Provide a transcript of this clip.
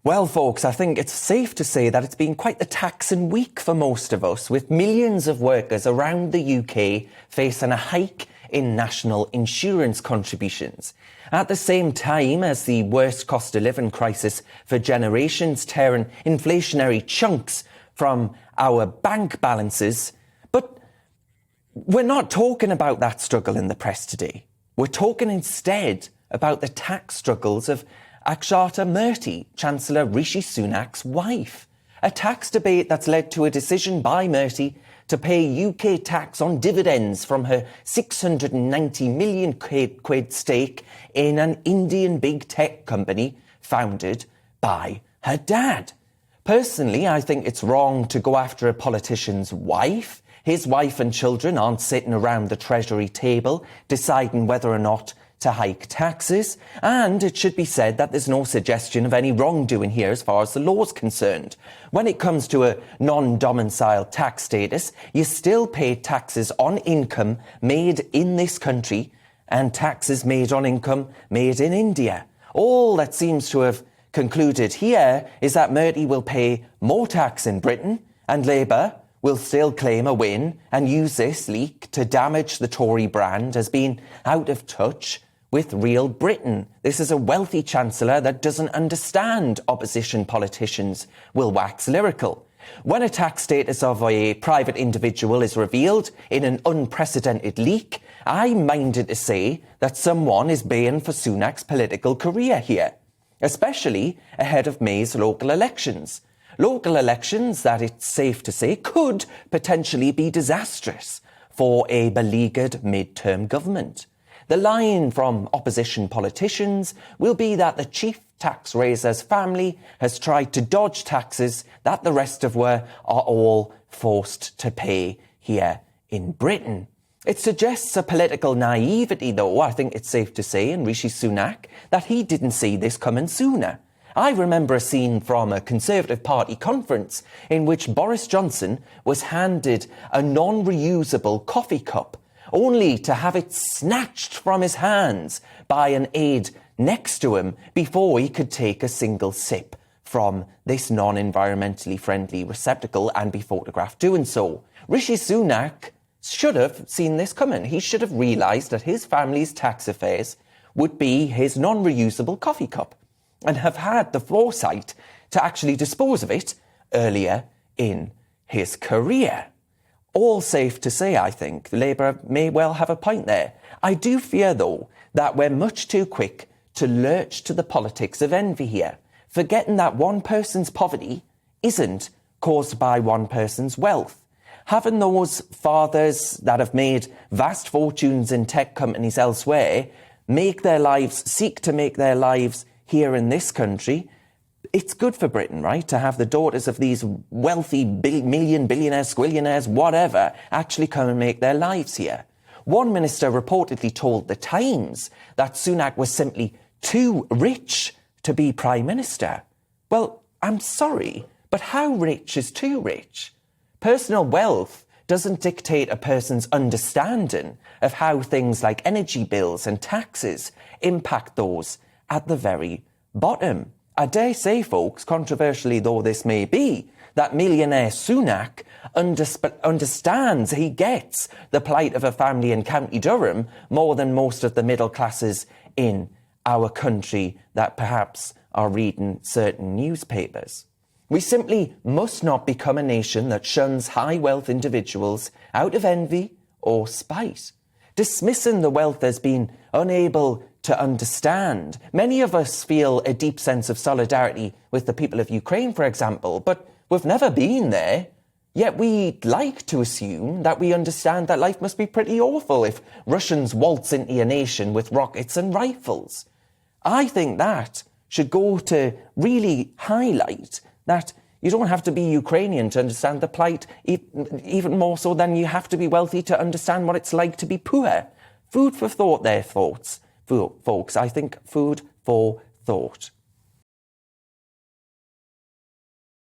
Well, folks, I think it's safe to say that it's been quite the taxing week for most of us, with millions of workers around the UK facing a hike in national insurance contributions. At the same time as the worst cost of living crisis for generations tearing inflationary chunks from our bank balances. But we're not talking about that struggle in the press today. We're talking instead about the tax struggles of Akshata Murthy, Chancellor Rishi Sunak's wife. A tax debate that's led to a decision by Murthy to pay UK tax on dividends from her 690 million quid stake in an Indian big tech company founded by her dad. Personally, I think it's wrong to go after a politician's wife. His wife and children aren't sitting around the Treasury table deciding whether or not to hike taxes, and it should be said that there's no suggestion of any wrongdoing here as far as the law's concerned. When it comes to a non-domiciled tax status, you still pay taxes on income made in this country and taxes made on income made in India. All that seems to have concluded here is that Murthy will pay more tax in Britain, and Labour will still claim a win and use this leak to damage the Tory brand as being out of touch with real Britain. This is a wealthy chancellor that doesn't understand opposition politicians will wax lyrical. When a tax status of a private individual is revealed in an unprecedented leak, I'm minded to say that someone is baying for Sunak's political career here, especially ahead of May's local elections. Local elections that, it's safe to say, could potentially be disastrous for a beleaguered mid-term government. The line from opposition politicians will be that the chief tax raiser's family has tried to dodge taxes that the rest of us are all forced to pay here in Britain. It suggests a political naivety, though, I think it's safe to say, in Rishi Sunak, that he didn't see this coming sooner. I remember a scene from a Conservative Party conference in which Boris Johnson was handed a non-reusable coffee cup, only to have it snatched from his hands by an aide next to him before he could take a single sip from this non-environmentally friendly receptacle and be photographed doing so. Rishi Sunak should have seen this coming. He should have realised that his family's tax affairs would be his non-reusable coffee cup, and have had the foresight to actually dispose of it earlier in his career. All safe to say, I think, Labour may well have a point there. I do fear, though, that we're much too quick to lurch to the politics of envy here, forgetting that one person's poverty isn't caused by one person's wealth. Having those fathers that have made vast fortunes in tech companies elsewhere seek to make their lives here in this country, it's good for Britain, right, to have the daughters of these wealthy billionaires, squillionaires, whatever, actually come and make their lives here. One minister reportedly told The Times that Sunak was simply too rich to be Prime Minister. Well, I'm sorry, but how rich is too rich? Personal wealth doesn't dictate a person's understanding of how things like energy bills and taxes impact those at the very bottom. I dare say, folks, controversially though this may be, that millionaire Sunak understands, he gets the plight of a family in County Durham more than most of the middle classes in our country that perhaps are reading certain newspapers. We simply must not become a nation that shuns high wealth individuals out of envy or spite, dismissing the wealth as being unable to understand. Many of us feel a deep sense of solidarity with the people of Ukraine, for example, but we've never been there. Yet we'd like to assume that we understand that life must be pretty awful if Russians waltz into a nation with rockets and rifles. I think that should go to really highlight that you don't have to be Ukrainian to understand the plight, even more so than you have to be wealthy to understand what it's like to be poor. Food for thought there, folks. I think food for thought.